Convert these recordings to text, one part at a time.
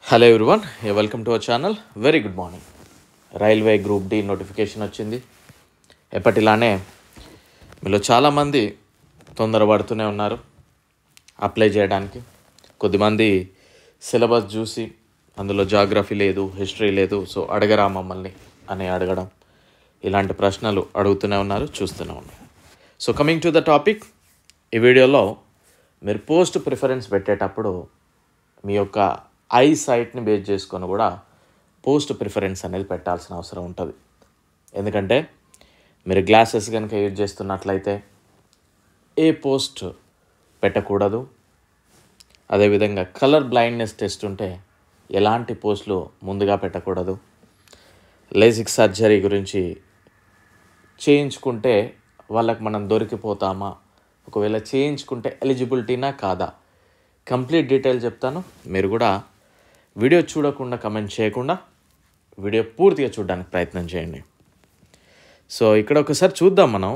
Hello everyone, welcome to our channel. Very good morning. Railway group D notification వచ్చింది. ఎప్పటిలానే మీలో చాలామంది తొందరపడుతూనే ఉన్నారు అప్లై చేయడానికి. కొద్దిమంది సిలబస్ చూసి అందులో జాగ్రఫీ లేదు, హిస్టరీ లేదు, సో అడగరా మమ్మల్ని అని అడగడం, ఇలాంటి ప్రశ్నలు అడుగుతూనే ఉన్నారు, చూస్తూనే ఉన్నారు. So coming to the topic, ఈ వీడియోలో మీరు పోస్ట్ ప్రిఫరెన్స్ పెట్టేటప్పుడు మీ యొక్క ఐ సైట్ని బేస్ చేసుకొని కూడా పోస్ట్ ప్రిఫరెన్స్ అనేది పెట్టాల్సిన అవసరం ఉంటుంది. ఎందుకంటే మీరు గ్లాసెస్ కనుక యూజ్ చేస్తున్నట్లయితే ఏ పోస్ట్ పెట్టకూడదు. అదేవిధంగా కలర్ బ్లైండ్నెస్ టెస్ట్ ఉంటే ఎలాంటి పోస్టులు ముందుగా పెట్టకూడదు. లేజిక్ సర్జరీ గురించి చేయించుకుంటే వాళ్ళకి మనం దొరికిపోతామా, ఒకవేళ చేయించుకుంటే ఎలిజిబిలిటీనా కాదా, కంప్లీట్ డీటెయిల్ చెప్తాను. మీరు కూడా వీడియో చూడకుండా కమెంట్ చేయకుండా వీడియో పూర్తిగా చూడడానికి ప్రయత్నం చేయండి. సో ఇక్కడ ఒకసారి చూద్దాం. మనం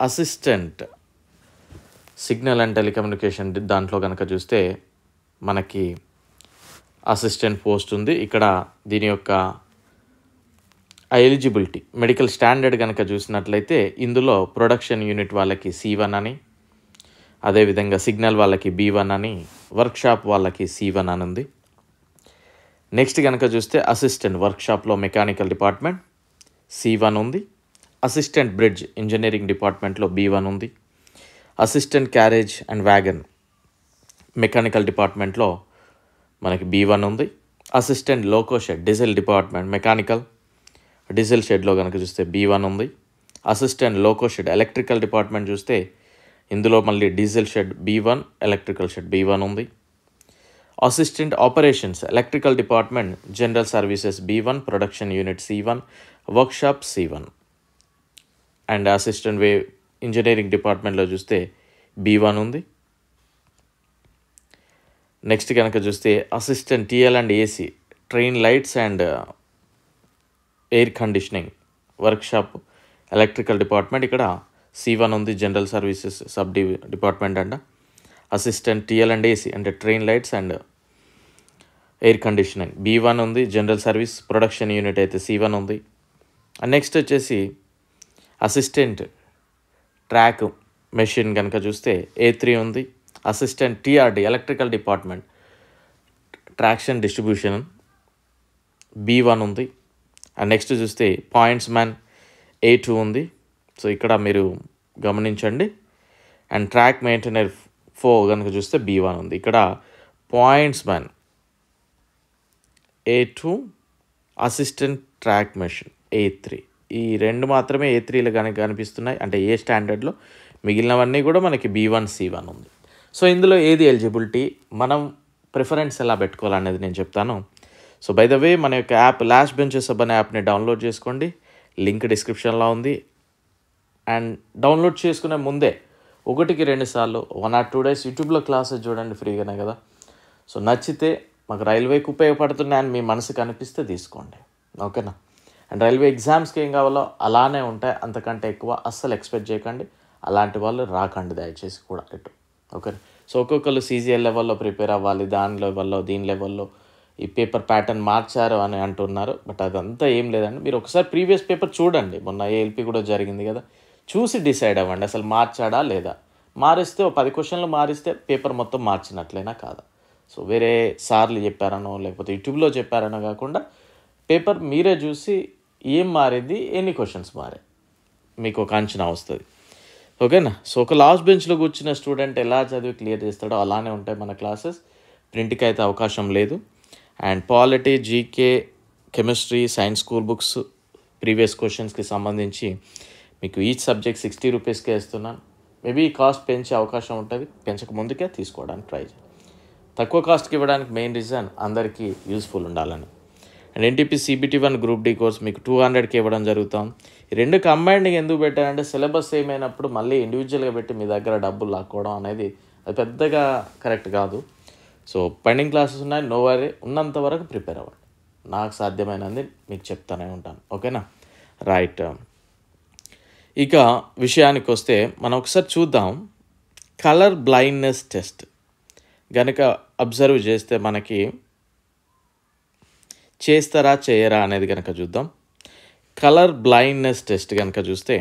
అసిస్టెంట్ సిగ్నల్ అండ్ టెలికమ్యూనికేషన్ దాంట్లో కనుక చూస్తే మనకి అసిస్టెంట్ పోస్ట్ ఉంది. ఇక్కడ దీని యొక్క ఎలిజిబిలిటీ మెడికల్ స్టాండర్డ్ కనుక చూసినట్లయితే ఇందులో ప్రొడక్షన్ యూనిట్ వాళ్ళకి C1 అని, అదేవిధంగా సిగ్నల్ వాళ్ళకి B1 అని, వర్క్షాప్ వాళ్ళకి C1 అని ఉంది. నెక్స్ట్ కనుక చూస్తే అసిస్టెంట్ వర్క్షాప్లో మెకానికల్ డిపార్ట్మెంట్ C1 ఉంది. అసిస్టెంట్ బ్రిడ్జ్ ఇంజనీరింగ్ డిపార్ట్మెంట్లో B1 ఉంది. Assistant carriage and wagon mechanical డిపార్ట్మెంట్లో మనకి B1 ఉంది. Assistant loco shed diesel department mechanical diesel షెడ్లో కనుక చూస్తే B1 ఉంది. Assistant loco shed electrical department చూస్తే ఇందులో మళ్ళీ diesel shed B1, electrical shed B1 ఉంది. Assistant operations electrical department general services B1, production unit C1, workshop C1. And assistant engineering డిపార్ట్మెంట్లో చూస్తే B1 ఉంది. నెక్స్ట్ కనుక చూస్తే assistant TL and AC train lights and air conditioning workshop electrical department, ఇక్కడ C1 ఉంది. General services sub department అంట. Assistant TL and AC అంటే train lights and air conditioning B1 ఉంది. జనరల్ సర్వీస్ ప్రొడక్షన్ యూనిట్ అయితే C1 ఉంది. Next వచ్చేసి assistant track machine కనుక చూస్తే A3 ఉంది. Assistant TRD electrical department traction distribution B1 ఉంది. అండ్ నెక్స్ట్ చూస్తే పాయింట్స్ మ్యాన్ A2 ఉంది. సో ఇక్కడ మీరు గమనించండి. అండ్ ట్రాక్ మెయింటైనర్ 4 కనుక చూస్తే B1 ఉంది. ఇక్కడ points man A2, assistant track machine A3, ఈ రెండు మాత్రమే A3లో కనుక కనిపిస్తున్నాయి, అంటే ఏ స్టాండర్డ్లో. మిగిలినవన్నీ కూడా మనకి B1, C1 ఉంది. సో ఇందులో ఏది ఎలిజిబిలిటీ, మనం ప్రిఫరెన్స్ ఎలా పెట్టుకోవాలనేది నేను చెప్తాను. సో బై ద వే మన యొక్క యాప్ లాస్ట్ బెంచెస్ అనే యాప్ని డౌన్లోడ్ చేసుకోండి. లింక్ డిస్క్రిప్షన్లో ఉంది. అండ్ డౌన్లోడ్ చేసుకునే ముందే 1-2 సార్లు 1 or 2 days యూట్యూబ్లో క్లాసెస్ చూడండి, ఫ్రీగానే కదా. సో నచ్చితే మాకు రైల్వేకి ఉపయోగపడుతున్నాయని మీ మనసుకు అనిపిస్తే తీసుకోండి, ఓకేనా. అండ్ రైల్వే ఎగ్జామ్స్కి ఏం కావాలో అలానే ఉంటాయి, అంతకంటే ఎక్కువ అస్సలు ఎక్స్పెక్ట్ చేయకండి. అలాంటి వాళ్ళు రాకండి దయచేసి కూడా ఇటు, ఓకే. సో ఒక్కొక్కరు CGL లెవెల్లో ప్రిపేర్ అవ్వాలి, దాని లెవెల్లో దీని లెవెల్లో ఈ పేపర్ ప్యాటర్న్ మార్చారు అని అంటున్నారు. బట్ అదంతా ఏం లేదండి. మీరు ఒకసారి ప్రీవియస్ పేపర్ చూడండి, మొన్న ALP కూడా జరిగింది కదా, చూసి డిసైడ్ అవ్వండి అసలు మార్చాడా లేదా. మారిస్తే 10 క్వశ్చన్లు మారిస్తే పేపర్ మొత్తం మార్చినట్లయినా కాదా. సో వేరే సార్లు చెప్పారనో లేకపోతే యూట్యూబ్లో చెప్పారనో కాకుండా పేపర్ మీరే చూసి ఏం మారింది, ఎన్ని క్వశ్చన్స్ మారాయి, మీకు ఒక అంచనా వస్తుంది, ఓకేనా. సో ఒక లాస్ట్ బెంచ్లో కూర్చున్న స్టూడెంట్ ఎలా చదివి క్లియర్ చేస్తాడో అలానే ఉంటాయి మన క్లాసెస్. ప్రింట్కి అయితే అవకాశం లేదు. And polity, GK, chemistry, science school books previous క్వశ్చన్స్కి సంబంధించి మీకు ఈచ్ సబ్జెక్ట్ 60 రూపీస్కే ఇస్తున్నాను. మేబీ ఈ కాస్ట్ పెంచే అవకాశం ఉంటుంది, పెంచక ముందుకే తీసుకోవడానికి ట్రై చేయండి. తక్కువ కాస్ట్కి ఇవ్వడానికి మెయిన్ రీజన్ అందరికీ యూస్ఫుల్ ఉండాలని. And NTP CBT1 group D course మీకు 200కి ఇవ్వడం జరుగుతాం. ఈ రెండు కంబైండింగ్ ఎందుకు పెట్టారంటే సిలబస్ ఏమైనప్పుడు మళ్ళీ ఇండివిజువల్గా పెట్టి మీ దగ్గర డబ్బులు లాక్కోవడం అనేది అది పెద్దగా కరెక్ట్ కాదు. సో పెండింగ్ క్లాసెస్ ఉన్నాయి, నో వరీ, ఉన్నంత వరకు ప్రిపేర్ అవ్వండి. నాకు సాధ్యమైనది మీకు చెప్తానే ఉంటాను, ఓకేనా. రైట్, ఇక విషయానికి వస్తే మనం ఒకసారి చూద్దాం. కలర్ బ్లైండ్నెస్ టెస్ట్ గనక అబ్జర్వ్ చేస్తే మనకి చేస్తారా చేయరా అనేది కనుక చూద్దాం. కలర్ బ్లైండ్నెస్ టెస్ట్ కనుక చూస్తే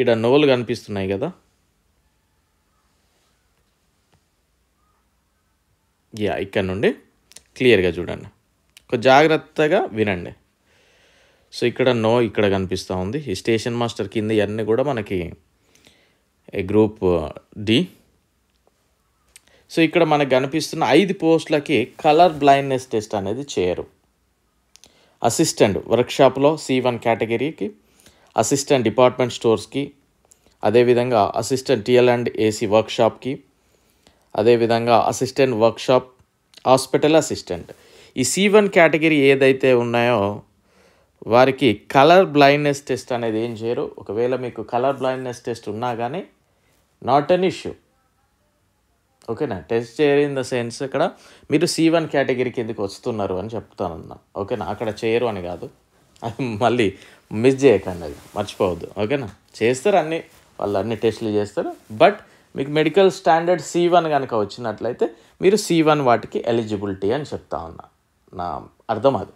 ఈడ నోలు కనిపిస్తున్నాయి కదా, ఇక్కడ నుండి క్లియర్గా చూడండి, కొంచెం జాగ్రత్తగా వినండి. సో ఇక్కడ నో ఇక్కడ కనిపిస్తూ ఉంది. ఈ స్టేషన్ మాస్టర్ కింద ఇవన్నీ కూడా మనకి గ్రూప్ డి. సో ఇక్కడ మనకు కనిపిస్తున్న 5 పోస్టులకి కలర్ బ్లైండ్నెస్ టెస్ట్ అనేది చేయరు. అసిస్టెంట్ వర్క్షాప్లో C1 కేటగిరీకి, అసిస్టెంట్ డిపార్ట్మెంట్ స్టోర్స్కి, అదేవిధంగా అసిస్టెంట్ TL&AC వర్క్షాప్కి, అదేవిధంగా అసిస్టెంట్ వర్క్షాప్ హాస్పిటల్ అసిస్టెంట్, ఈ C1 కేటగిరీ ఏదైతే ఉన్నాయో వారికి కలర్ బ్లైండ్నెస్ టెస్ట్ అనేది ఏం చేయరు. ఒకవేళ మీకు కలర్ బ్లైండ్నెస్ టెస్ట్ ఉన్నా కానీ నాట్ అన్ ఇష్యూ, ఓకేనా. టెస్ట్ చేయరు ఇన్ ద సెన్స్ ఇక్కడ మీరు C1 కేటగిరీ కిందకి వస్తున్నారు అని చెప్తానన్నా, ఓకేనా. అక్కడ చేయరు అని కాదు, అది మళ్ళీ మిస్ చేయకండి, అది మర్చిపోవద్దు, ఓకేనా. చేస్తారు అన్నీ, వాళ్ళు అన్ని టెస్టులు చేస్తారు. బట్ మీకు మెడికల్ స్టాండర్డ్ C1 కనుక వచ్చినట్లయితే మీరు C1 వాటికి ఎలిజిబిలిటీ అని చెప్తా ఉన్నా, నా అర్థం అది.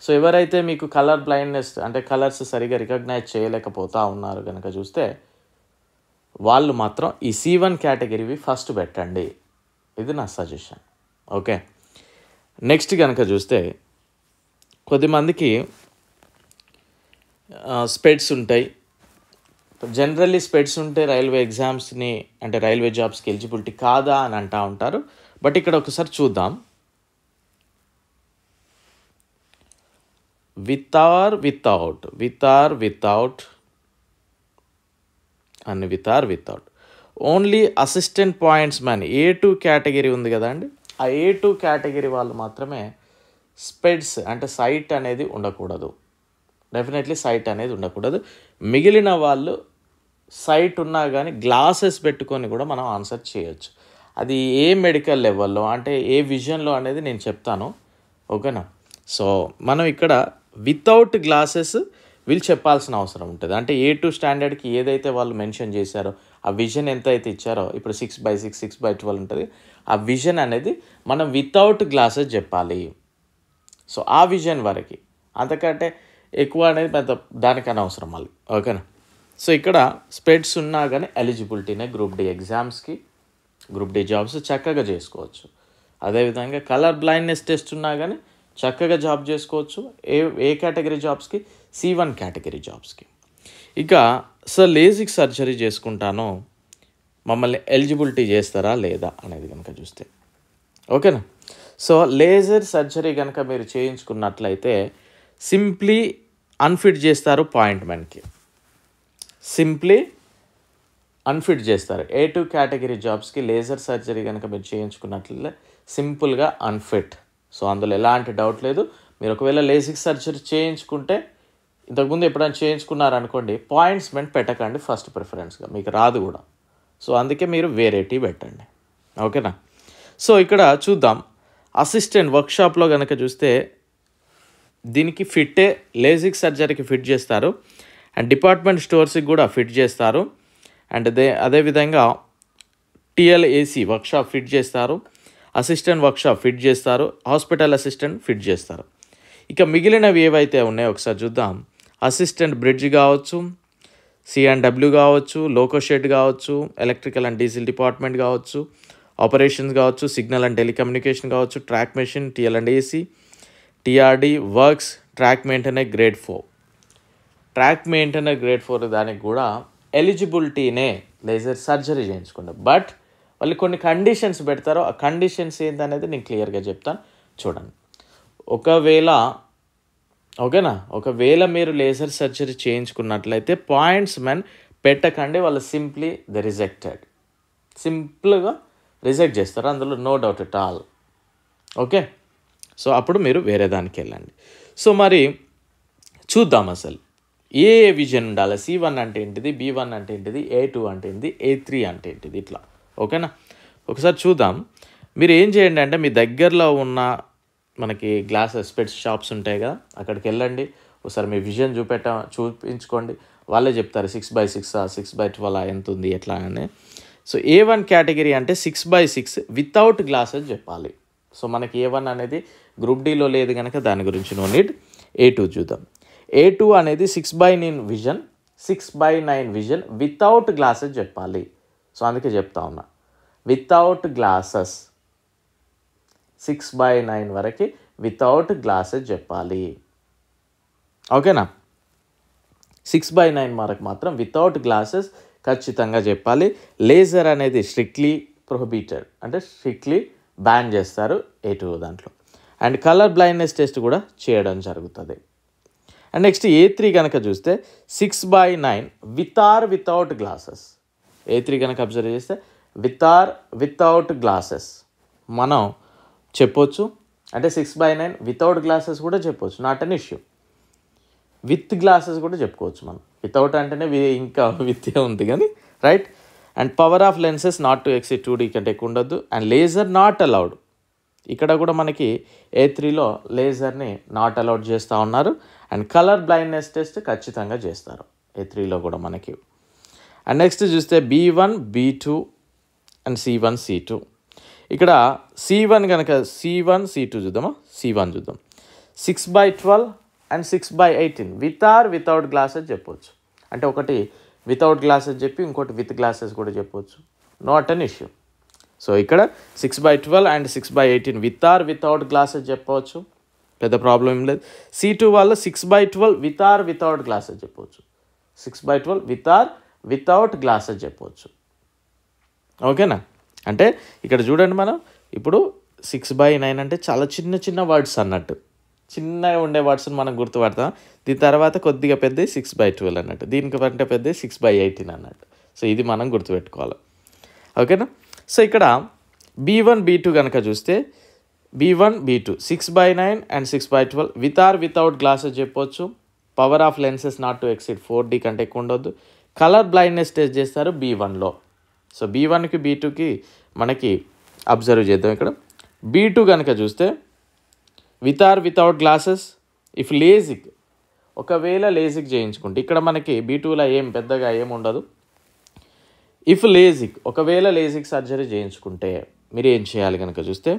సో ఎవరైతే మీకు కలర్ బ్లైండ్నెస్ అంటే కలర్స్ సరిగా రికగ్నైజ్ చేయలేకపోతా ఉన్నారు కనుక చూస్తే వాళ్ళు మాత్రం ఈ C1 కేటగిరీవి ఫస్ట్ పెట్టండి, ఇది నా సజెషన్, ఓకే. నెక్స్ట్ కనుక చూస్తే కొద్దిమందికి స్పెడ్స్ ఉంటాయి. జనరల్లీ స్పెడ్స్ ఉంటే రైల్వే ఎగ్జామ్స్ని అంటే రైల్వే జాబ్స్కి ఎలిజిబిలిటీ కాదా అని అంటూ ఉంటారు. బట్ ఇక్కడ ఒకసారి చూద్దాం, with or without and without only assistant points man A2 category ఉంది కదా అండి, ఆ A2 కేటగిరీ వాళ్ళు మాత్రమే స్పెడ్స్ అంటే సైట్ అనేది ఉండకూడదు, డెఫినెట్లీ సైట్ అనేది ఉండకూడదు. మిగిలిన వాళ్ళు సైట్ ఉన్నా కానీ గ్లాసెస్ పెట్టుకొని కూడా మనం ఆన్సర్ చేయొచ్చు. అది ఏ మెడికల్ లెవెల్లో అంటే ఏ విజన్లో అనేది నేను చెప్తాను, ఓకేనా. సో మనం ఇక్కడ వితౌట్ గ్లాసెస్ వీళ్ళు చెప్పాల్సిన అవసరం ఉంటుంది. అంటే A2 స్టాండర్డ్కి ఏదైతే వాళ్ళు మెన్షన్ చేశారో ఆ విజన్ ఎంత అయితే ఇచ్చారో, ఇప్పుడు 6/6 6/12 ఉంటుంది, ఆ విజన్ అనేది మనం వితౌట్ గ్లాసెస్ చెప్పాలి. సో ఆ విజన్ వరకు, అంతకంటే ఎక్కువ అనేది పెద్ద దానికి అనవసరం మళ్ళీ, ఓకేనా. సో ఇక్కడ స్పెడ్స్ ఉన్నా కానీ ఎలిజిబిలిటీనే గ్రూప్ డి ఎగ్జామ్స్కి, గ్రూప్ డి జాబ్స్ చక్కగా చేసుకోవచ్చు. అదేవిధంగా కలర్ బ్లైండ్నెస్ టెస్ట్ ఉన్నా కానీ చక్కగా జాబ్ చేసుకోవచ్చు. ఏ కేటగిరీ జాబ్స్కి, C1 కేటగిరీ జాబ్స్కి. ఇక సార్ లేజిక్ సర్జరీ చేసుకుంటాను, మమ్మల్ని ఎలిజిబిలిటీ చేస్తారా లేదా అనేది కనుక చూస్తే, ఓకేనా. సో లేజర్ సర్జరీ కనుక మీరు చేయించుకున్నట్లయితే సింప్లీ అన్ఫిట్ చేస్తారు అపాయింట్మెంట్కి, సింప్లీ అన్ఫిట్ చేస్తారు. A2 కేటగిరీ జాబ్స్కి లేజర్ సర్జరీ కనుక మీరు చేయించుకున్నట్లయితే సింపుల్గా అన్ఫిట్. సో అందులో ఎలాంటి డౌట్ లేదు. మీరు ఒకవేళ లేజిక్ సర్జరీ చేయించుకుంటే, ఇంతకుముందు ఎప్పుడైనా చేయించుకున్నారనుకోండి, పాయింట్స్మెంట్ పెట్టకండి ఫస్ట్ ప్రిఫరెన్స్గా, మీకు రాదు కూడా. సో అందుకే మీరు వేరేటీ పెట్టండి, ఓకేనా. సో ఇక్కడ చూద్దాం, అసిస్టెంట్ వర్క్షాప్లో కనుక చూస్తే దీనికి ఫిట్టే, లేజిక్ సర్జరీకి ఫిట్ చేస్తారు, అండ్ డిపార్ట్మెంట్ స్టోర్స్కి కూడా ఫిట్ చేస్తారు, అండ్ అదేవిధంగా TL&AC వర్క్షాప్ ఫిట్ చేస్తారు, అసిస్టెంట్ వర్క్షాప్ ఫిట్ చేస్తారు, హాస్పిటల్ అసిస్టెంట్ ఫిట్ చేస్తారు. ఇక మిగిలినవి ఏవైతే ఉన్నాయో ఒకసారి చూద్దాం. అసిస్టెంట్ బ్రిడ్జ్ కావచ్చు, C&W కావచ్చు, లోకో షెడ్ కావచ్చు, ఎలక్ట్రికల్ అండ్ డీజిల్ డిపార్ట్మెంట్ కావచ్చు, ఆపరేషన్స్ కావచ్చు, సిగ్నల్ అండ్ టెలికమ్యూనికేషన్ కావచ్చు, track machine, TL&AC, TRD works, track maintenance grade 4. Track maintenance grade 4 దానికి కూడా ఎలిజిబిలిటీనే లేజర్ సర్జరీ చేయించుకుంటాం. బట్ వాళ్ళు కొన్ని కండిషన్స్ పెడతారో, ఆ కండిషన్స్ ఏంటనేది నేను క్లియర్గా చెప్తాను, చూడండి. ఒకవేళ మీరు లేజర్ సర్జరీ చేయించుకున్నట్లయితే పాయింట్స్మెన్ పెట్టకండి, వాళ్ళు సింప్లీ రిజెక్టెడ్, సింపుల్గా రిజెక్ట్ చేస్తారు, అందులో no doubt at all, okay. So అప్పుడు మీరు వేరే దానికి వెళ్ళండి. సో మరి చూద్దాం అసలు ఏ విజన్ ఉండాలి, C1 అంటే ఏంటిది, B1 అంటే ఏంటిది, A2 అంటే ఏంటిది, A3 అంటే ఏంటిది, ఇట్లా, ఓకేనా. ఒకసారి చూద్దాం. మీరు ఏం చేయండి అంటే మీ దగ్గరలో ఉన్న మనకి గ్లాసెస్ స్పెట్స్ షాప్స్ ఉంటాయి కదా, అక్కడికి వెళ్ళండి, ఒకసారి మీ విజన్ చూపించుకోండి, వాళ్ళే చెప్తారు 6/6 6/12 ఎంత ఉంది ఎట్లా అని. సో A1 కేటగిరీ అంటే 6/6 వితౌట్ గ్లాసెస్ చెప్పాలి. సో మనకి A1 అనేది గ్రూప్ డీలో లేదు కనుక దాని గురించి నో నీడ్. A2 చూద్దాం. A2 అనేది 6/9 విజన్, 6/9 విజన్ వితౌట్ గ్లాసెస్ చెప్పాలి. సో అందుకే చెప్తా ఉన్నా, వితౌట్ గ్లాసెస్ 6/9 వరకు వితౌట్ గ్లాసెస్ చెప్పాలి. ఓకేనా? 6/9 వరకు మాత్రం వితౌట్ గ్లాసెస్ ఖచ్చితంగా చెప్పాలి. లేజర్ అనేది స్ట్రిక్ట్లీ ప్రొహిబిటెడ్, అంటే స్ట్రిక్ట్లీ బ్యాన్ చేస్తారు A2 దాంట్లో. అండ్ కలర్ బ్లైండ్నెస్ టెస్ట్ కూడా చేయడం జరుగుతుంది. అండ్ నెక్స్ట్ A3 కనుక చూస్తే 6/9 with or without glasses. A3 కనుక అబ్జర్వ్ చేస్తే వితౌట్ గ్లాసెస్ మనం చెప్పొచ్చు. అంటే 6/9 వితౌట్ గ్లాసెస్ కూడా చెప్పొచ్చు, not an issue. With glasses కూడా చెప్పుకోవచ్చు మనం. వితౌట్ అంటేనే ఇంకా విత్ ఉంది కానీ, right. And power of lenses not to exceed 2D కంటే ఎక్కువ ఉండొద్దు. And laser not allowed. ఇక్కడ కూడా మనకి A3లో లేజర్ని నాట్ అలౌడ్ చేస్తూ ఉన్నారు. అండ్ కలర్ బ్లైండ్నెస్ టెస్ట్ ఖచ్చితంగా చేస్తారు A3లో కూడా మనకి. అండ్ నెక్స్ట్ చూస్తే B1, B2 and C1, C2. ఇక్కడ C1 కనుక C1, C2 చూద్దామా? C1 చూద్దాం. 6/12 and 6/18 with or without glasses చెప్పవచ్చు. అంటే ఒకటి వితౌట్ గ్లాసెస్ చెప్పి ఇంకోటి విత్ గ్లాసెస్ కూడా చెప్పవచ్చు, నాట్ అన్ ఇష్యూ. సో ఇక్కడ 6/12 and 6/18 with or without glasses చెప్పవచ్చు, పెద్ద ప్రాబ్లం ఏం లేదు. C2 వాళ్ళు 6/12 విత్ ఆర్ వితౌట్ గ్లాసెస్ చెప్పవచ్చు, 6/12 విత్ ఆర్ వితౌట్ గ్లాసెస్ చెప్పవచ్చు. ఓకేనా? అంటే ఇక్కడ చూడండి, మనం ఇప్పుడు 6/9 అంటే చాలా చిన్న చిన్న వర్డ్స్ అన్నట్టు, చిన్నగా ఉండే వర్డ్స్ని మనం గుర్తుపడతాం. దీని తర్వాత కొద్దిగా పెద్దది 6/12 అన్నట్టు, దీనికి కంటే పెద్దది 6/18 అన్నట్టు. సో ఇది మనం గుర్తుపెట్టుకోవాలి. ఓకేనా? సో ఇక్కడ B1, B2 కనుక చూస్తే B1, B2 6/9 and 6/12 with or without glasses చెప్పవచ్చు. Power of lenses not to exceed 4D కంటే ఎక్కువ ఉండొద్దు. కలర్ బ్లైండ్నెస్ టెస్ట్ చేస్తారు B1లో. సో B1కి B2కి మనకి అబ్జర్వ్ చేద్దాం. ఇక్కడ B2 కనుక చూస్తే with or without glasses if LASIK, ఒకవేళ లేజిక్ చేయించుకుంటే, ఇక్కడ మనకి B2లో ఏం పెద్దగా ఏం ఉండదు. ఇఫ్ లేజిక్, ఒకవేళ లేజిక్ సర్జరీ చేయించుకుంటే మీరు ఏం చేయాలి కనుక చూస్తే,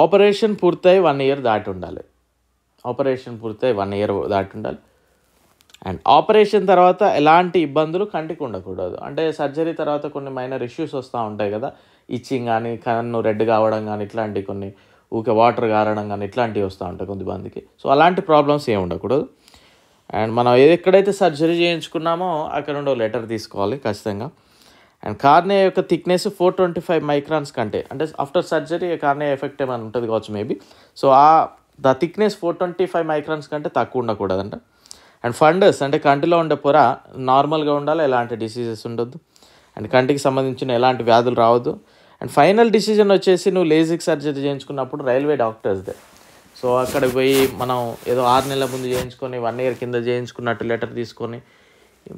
ఆపరేషన్ పూర్తయి 1 year దాటి ఉండాలి. ఆపరేషన్ పూర్తయి 1 year దాటి ఉండాలి. అండ్ ఆపరేషన్ తర్వాత ఎలాంటి ఇబ్బందులు కంటికి ఉండకూడదు. అంటే సర్జరీ తర్వాత కొన్ని మైనర్ ఇష్యూస్ వస్తూ ఉంటాయి కదా, ఇచ్చింగ్ కానీ, కన్ను రెడ్ కావడం కానీ, ఇట్లాంటి కొన్ని ఊకే వాటర్ కారడం కానీ ఇట్లాంటివి వస్తూ ఉంటాయి కొంతమందికి. సో అలాంటి ప్రాబ్లమ్స్ ఏమి ఉండకూడదు. అండ్ మనం ఎక్కడైతే సర్జరీ చేయించుకున్నామో అక్కడ నుండి లెటర్ తీసుకోవాలి ఖచ్చితంగా. అండ్ కార్నియా యొక్క థిక్నెస్ 425 microns కంటే, అంటే ఆఫ్టర్ సర్జరీ కార్నియా ఎఫెక్ట్ ఏమైనా ఉంటుంది కావచ్చు maybe. So the thickness 425 microns కంటే తక్కువ ఉండకూడదంట. అండ్ ఫండస్ అంటే కంటిలో ఉండే పొర నార్మల్గా ఉండాలి, ఎలాంటి డిసీజెస్ ఉండొద్దు. అండ్ కంటికి సంబంధించిన ఎలాంటి వ్యాధులు రావద్దు. అండ్ ఫైనల్ డిసిజన్ వచ్చేసి నువ్వు లేజిక్ సర్జరీ చేయించుకున్నప్పుడు రైల్వే డాక్టర్స్దే. సో అక్కడికి పోయి మనం ఏదో 6 నెలల ముందు చేయించుకొని 1 year కింద చేయించుకున్నట్టు లెటర్ తీసుకొని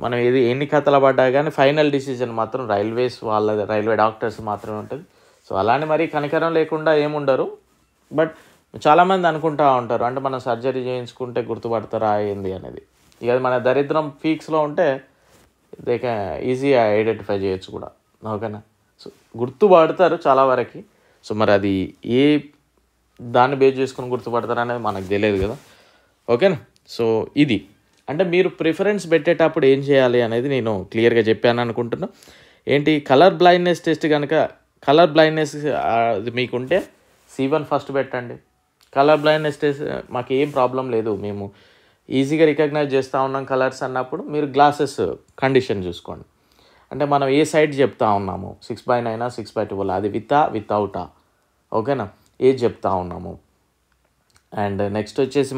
మనం ఎన్ని కథలు పడ్డా కానీ ఫైనల్ డిసిజన్ మాత్రం రైల్వేస్ వాళ్ళది, రైల్వే డాక్టర్స్ మాత్రమే ఉంటుంది. సో అలానే మరీ కనికరం లేకుండా ఏముండరు. బట్ చాలామంది అనుకుంటూ ఉంటారు, అంటే మనం సర్జరీ చేయించుకుంటే గుర్తుపడతారా ఏంది అనేది. ఇక మన దరిద్రం పీక్స్లో ఉంటే దే కెన్ ఈజీగా ఐడెంటిఫై చేయొచ్చు కూడా. ఓకేనా? సో గుర్తుపడతారు చాలా వరకు. సో మరి అది ఏ దాన్ని బేస్ చేసుకుని గుర్తుపడతారు అనేది మనకు తెలియదు కదా. ఓకేనా? సో ఇది అంటే మీరు ప్రిఫరెన్స్ పెట్టేటప్పుడు ఏం చేయాలి అనేది నేను క్లియర్గా చెప్పాను అనుకుంటున్నా. ఏంటి, కలర్ బ్లైండ్నెస్ టెస్ట్ కనుక, కలర్ బ్లైండ్నెస్ అది మీకుంటే C1 ఫస్ట్ పెట్టండి. కలర్ బ్లైండ్నెస్ టెస్ట్ మాకు ఏం ప్రాబ్లం లేదు, మేము ఈజీగా రికగ్నైజ్ చేస్తూ ఉన్నాం కలర్స్ అన్నప్పుడు మీరు గ్లాసెస్ కండిషన్ చూసుకోండి. అంటే మనం ఏ సైడ్ చెప్తా ఉన్నాము, 6/9 6/12 అది వితౌటా, ఓకేనా, ఏది చెప్తా ఉన్నాము. అండ్ నెక్స్ట్ వచ్చేసి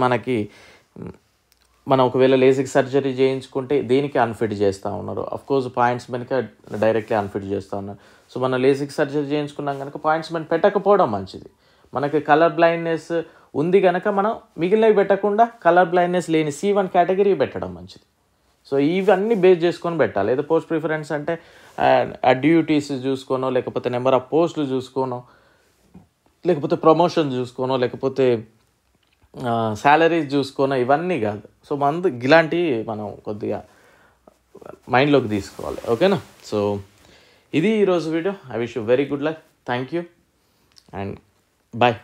మనం ఒకవేళ లేజిక్ సర్జరీ చేయించుకుంటే దేనికి అన్ఫిట్ చేస్తూ ఉన్నారు. అఫ్కోర్స్ పాయింట్స్మెంట్కి డైరెక్ట్లీ అన్ఫిట్ చేస్తూ ఉన్నారు. సో మనం లేజిక్ సర్జరీ చేయించుకున్నాం కనుక పాయింట్స్మెంట్ పెట్టకపోవడం మంచిది. మనకి కలర్ బ్లైండ్నెస్ ఉంది కనుక మనం మిగిలినవి పెట్టకుండా కలర్ బ్లైండ్నెస్ లేని C1 కేటగిరీ పెట్టడం మంచిది. సో ఇవన్నీ బేస్ చేసుకొని పెట్టాలి. ఏదో పోస్ట్ ప్రిఫరెన్స్ అంటే డ్యూటీస్ చూసుకోనో, లేకపోతే నెంబర్ ఆఫ్ పోస్టులు చూసుకోనో, లేకపోతే ప్రమోషన్ చూసుకోనో, లేకపోతే శాలరీస్ చూసుకోనో, ఇవన్నీ కాదు. సో ఇలాంటివి మనం కొద్దిగా మైండ్లోకి తీసుకోవాలి. ఓకేనా? సో ఇది ఈరోజు video. I wish you very good luck. Thank you and bye.